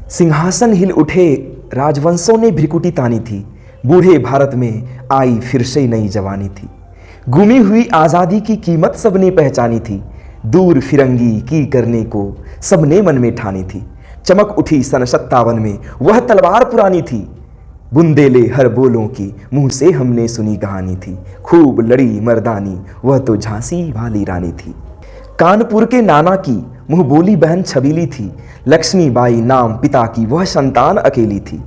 सिंहासन हिल उठे, राजवंशों ने भ्रिकुटी तानी थी। बूढ़े भारत में आई फिर से नई जवानी थी। गुमी हुई आज़ादी की कीमत सबने पहचानी थी। दूर फिरंगी की करने को सबने मन में ठानी थी। चमक उठी सन 57 में वह तलवार पुरानी थी। बुंदेले हर बोलों की मुंह से हमने सुनी कहानी थी। खूब लड़ी मर्दानी वह तो झांसी वाली रानी थी। कानपुर के नाना की मुंह बोली बहन छबीली थी। लक्ष्मीबाई नाम पिता की वह संतान अकेली थी।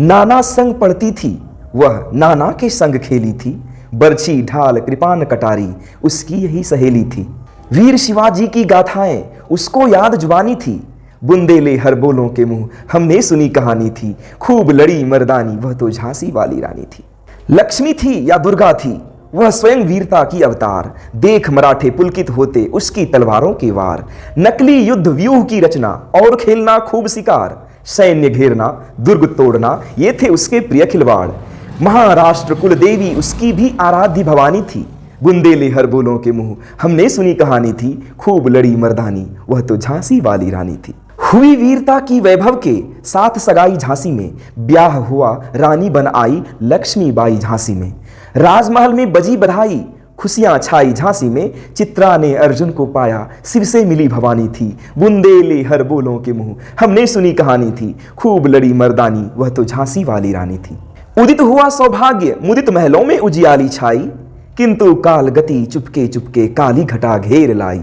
नाना संग पढ़ती थी वह नाना के संग खेली थी। बरछी ढाल कृपान कटारी उसकी यही सहेली थी। वीर शिवाजी की गाथाएं उसको याद जुबानी थी। बुंदेले हर बोलों के मुंह हमने सुनी कहानी थी। खूब लड़ी मर्दानी वह तो झांसी वाली रानी थी। लक्ष्मी थी या दुर्गा थी वह स्वयं वीरता की अवतार। देख मराठे पुलकित होते उसकी तलवारों के वार। नकली युद्ध व्यूह की रचना और खेलना खूब शिकार। सैन्य घेरना दुर्ग तोड़ना ये थे उसके प्रिय खिलवाड़। महाराष्ट्र कुल देवी उसकी भी आराध्य भवानी थी। बुंदेले हर बोलों के मुंह हमने सुनी कहानी थी। खूब लड़ी मर्दानी वह तो झांसी वाली रानी थी। हुई वीरता की वैभव के साथ सगाई झांसी में। ब्याह हुआ रानी बन आई लक्ष्मीबाई झांसी में। राजमहल में बजी बधाई खुशियां छाई झांसी में। चित्रा ने अर्जुन को पाया शिव से मिली भवानी थी। बुंदेले हर बोलों के मुंह हमने सुनी कहानी थी। खूब लड़ी मर्दानी वह तो झांसी वाली रानी थी। उदित हुआ सौभाग्य मुदित महलों में उजियाली छाई। किंतु काल गति चुपके चुपके काली घटा घेर लाई।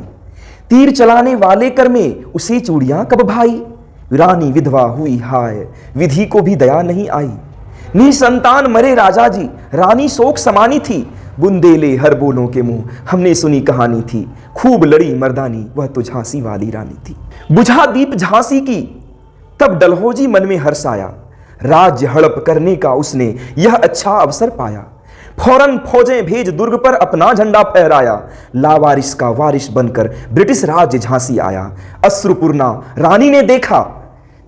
तीर चलाने वाले कर में उसे चूड़ियां कब भाई। रानी विधवा हुई हाय विधि को भी दया नहीं आई। निसंतान मरे राजा जी रानी शोक समानी थी। बुंदेले हर बोलों के मुंह हमने सुनी कहानी थी। खूब लड़ी मर्दानी वह तो झांसी वाली रानी थी। बुझा दीप झांसी की तब डलहौजी मन में हर्ष आया। राज्य हड़प करने का उसने यह अच्छा अवसर पाया। फौरन फौजें भेज दुर्ग पर अपना झंडा फहराया। लावारिस का वारिस बनकर ब्रिटिश राज्य झांसी आया। अश्रुपूर्णा रानी ने देखा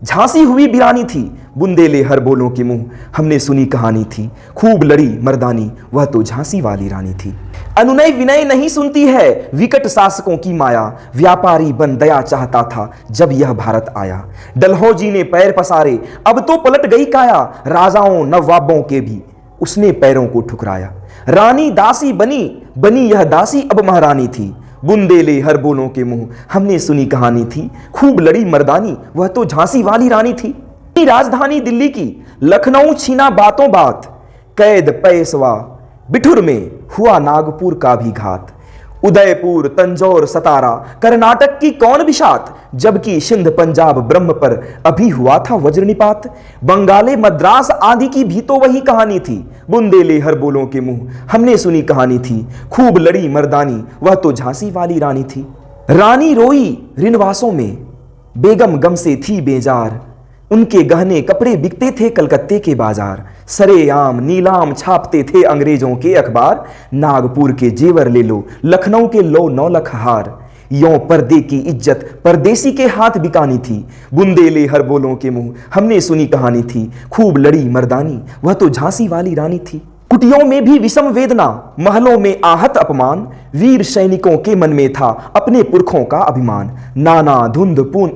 झांसी हुई वीरानी थी। बुंदेले हर बोलों के मुंह हमने सुनी कहानी थी। खूब लड़ी मर्दानी वह तो झांसी वाली रानी थी। अनुनय विनय नहीं सुनती है विकट शासकों की माया। व्यापारी बन दया चाहता था जब यह भारत आया। डलहौजी ने पैर पसारे अब तो पलट गई काया। राजाओं नवाबों के भी उसने पैरों को ठुकराया। रानी दासी बनी बनी यह दासी अब महारानी थी। बुंदेले हर बोलों के मुंह हमने सुनी कहानी थी। खूब लड़ी मर्दानी वह तो झांसी वाली रानी थी। राजधानी दिल्ली की लखनऊ छीना बातों बात। कैद पेशवा बिठुर में हुआ नागपुर का भी घात। उदयपुर तंजौर सतारा कर्नाटक की कौन बिशात। जबकि सिंध पंजाब ब्रह्म पर अभी हुआ था वज्रनिपात। बंगाले मद्रास आदि की भी तो वही कहानी थी। बुंदेले हर बोलों के मुंह हमने सुनी कहानी थी। खूब लड़ी मर्दानी वह तो झांसी वाली रानी थी। रानी रोई रिनवासों में बेगम गम से थी बेजार। उनके गहने कपड़े बिकते थे कलकत्ते के बाजार। सरेआम नीलाम छापते थे अंग्रेजों के अखबार। नागपुर के जेवर ले लो लखनऊ के लो 9 लाख हार। यों पर्दे की इज्जत परदेसी के हाथ बिकानी थी। बुंदेले हर बोलों के मुंह हमने सुनी कहानी थी। खूब लड़ी मर्दानी वह तो झांसी वाली रानी थी। कुटियों में भी विषम वेदना महलों में आहत अपमान। वीर सैनिकों के मन में था अपने पुरखों का अभिमान। नाना धुंध पुन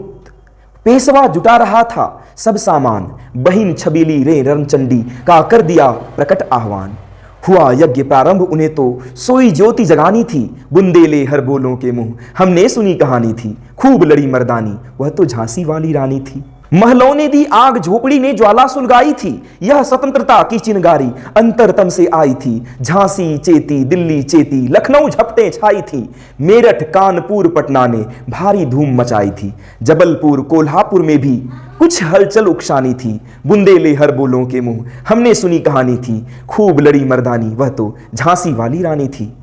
पेशवा जुटा रहा था सब सामान। बहिन छबीली रे रणचंडी का कर दिया प्रकट आह्वान। हुआ यज्ञ प्रारंभ उन्हें तो सोई ज्योति जगानी थी। बुंदेले हर बोलों के मुंह हमने सुनी कहानी थी। खूब लड़ी मर्दानी वह तो झांसी वाली रानी थी। महलों ने दी आग झोपड़ी ने ज्वाला सुलगाई थी। यह स्वतंत्रता की चिनगारी अंतरतम से आई थी। झांसी चेती दिल्ली चेती लखनऊ झपटे छाई थी। मेरठ कानपुर पटना ने भारी धूम मचाई थी। जबलपुर कोल्हापुर में भी कुछ हलचल उकसानी थी। बुंदेले हर बोलों के मुंह हमने सुनी कहानी थी। खूब लड़ी मर्दानी वह तो झांसी वाली रानी थी।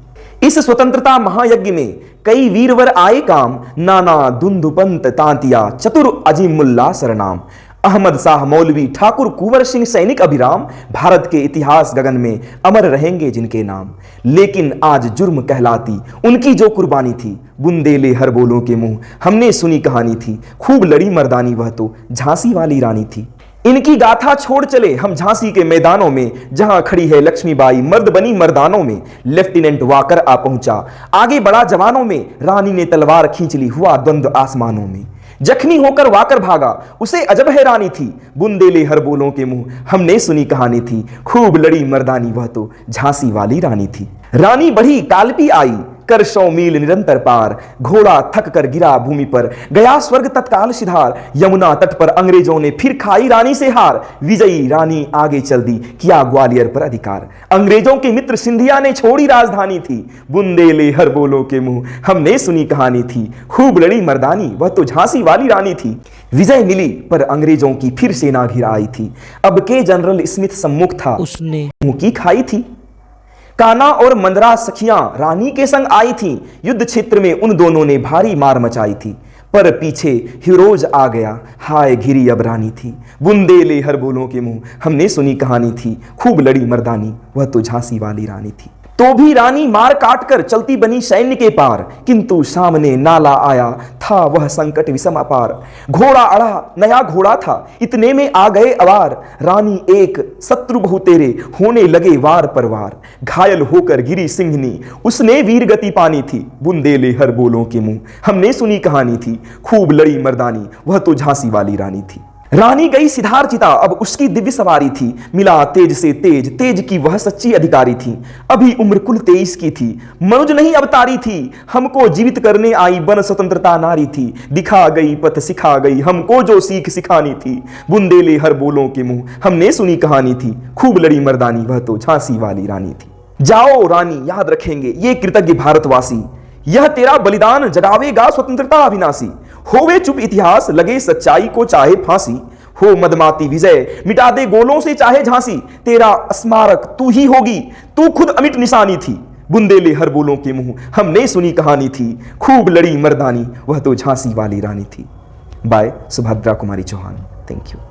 इस स्वतंत्रता महायज्ञ में कई वीरवर आए काम। नाना धुंधुपंत तांतिया चतुर अजीमुल्ला सरनाम। अहमद शाह मौलवी ठाकुर कुंवर सिंह सैनिक अभिराम। भारत के इतिहास गगन में अमर रहेंगे जिनके नाम। लेकिन आज जुर्म कहलाती उनकी जो कुर्बानी थी। बुंदेले हर बोलों के मुंह हमने सुनी कहानी थी। खूब लड़ी मर्दानी वह तो झांसी वाली रानी थी। इनकी गाथा छोड़ चले हम झांसी के मैदानों में। जहां खड़ी है लक्ष्मीबाई मर्द बनी मर्दानों में। लेफ्टिनेंट वाकर आ पहुंचा आगे बढ़ा जवानों में। रानी ने तलवार खींच ली हुआ द्वंद्व आसमानों में। जख्मी होकर वाकर भागा, उसे अजब हैरानी थी। बुंदेले हर बोलों के मुंह, हमने सुनी कहानी थी। खूब लड़ी मर्दानी, वह तो झांसी वाली रानी थी। रानी बढ़ी कालपी आई, कर 100 मील निरंतर पार। घोड़ा थक कर गिरा भूमि पर, गया स्वर्ग तत्काल सिधार। यमुना तट पर अंग्रेजों ने फिर खाई रानी से हार। विजयी रानी आगे चल दी, किया ग्वालियर पर अधिकार। अंग्रेजों के मित्र सिंधिया ने छोड़ी राजधानी थी। बुंदेले हर बोलों के मुंह, हमने सुनी कहानी थी। खूब लड़ी मर्दानी, वह तो झांसी वाली रानी थी। विजय मिली पर अंग्रेजों की फिर सेना घिर आई थी। अब के जनरल स्मिथ सम्मुख था, उसने मुंह की खाई थी। काना और मंदरा सखियां रानी के संग आई थीं। युद्ध क्षेत्र में उन दोनों ने भारी मार मचाई थी। पर पीछे हिरोज आ गया, हाय घिरी अब रानी थी। बुंदेले हर बोलों के मुंह, हमने सुनी कहानी थी। खूब लड़ी मर्दानी, वह तो झांसी वाली रानी थी। तो भी रानी मार काट कर चलती बनी सैन्य के पार, किंतु सामने नाला आया था वह संकट विषम अपार। घोड़ा अड़ा नया घोड़ा था, इतने में आ गए अवार। रानी एक शत्रु बहु तेरे, होने लगे वार पर वार। घायल होकर गिरी सिंहनी, उसने वीर गति पानी थी। बुंदेले हर बोलों के मुंह, हमने सुनी कहानी थी। खूब लड़ी मर्दानी, वह तो झांसी वाली रानी थी। रानी गई सिधार चिता, अब उसकी दिव्य सवारी थी। मिला तेज से तेज, तेज की वह सच्ची अधिकारी थी। अभी उम्र कुल 23 की थी, मनुज नहीं अवतारी थी। हमको जीवित करने आई बन स्वतंत्रता नारी थी। दिखा गई पथ सिखा गई, हमको जो सीख सिखानी थी। बुंदेले हर बोलों के मुंह, हमने सुनी कहानी थी। खूब लड़ी मर्दानी, वह तो झांसी वाली रानी थी। जाओ रानी, याद रखेंगे ये कृतज्ञ भारतवासी। यह तेरा बलिदान जगावेगा स्वतंत्रता अविनाशी। होवे चुप इतिहास, लगे सच्चाई को चाहे फांसी। हो मदमाती विजय, मिटा दे गोलों से चाहे झांसी। तेरा स्मारक तू ही होगी, तू खुद अमिट निशानी थी। बुंदेले हर बोलों के मुंह, हमने सुनी कहानी थी। खूब लड़ी मर्दानी, वह तो झांसी वाली रानी थी। By Subhadra Kumari Chauhan. Thank you.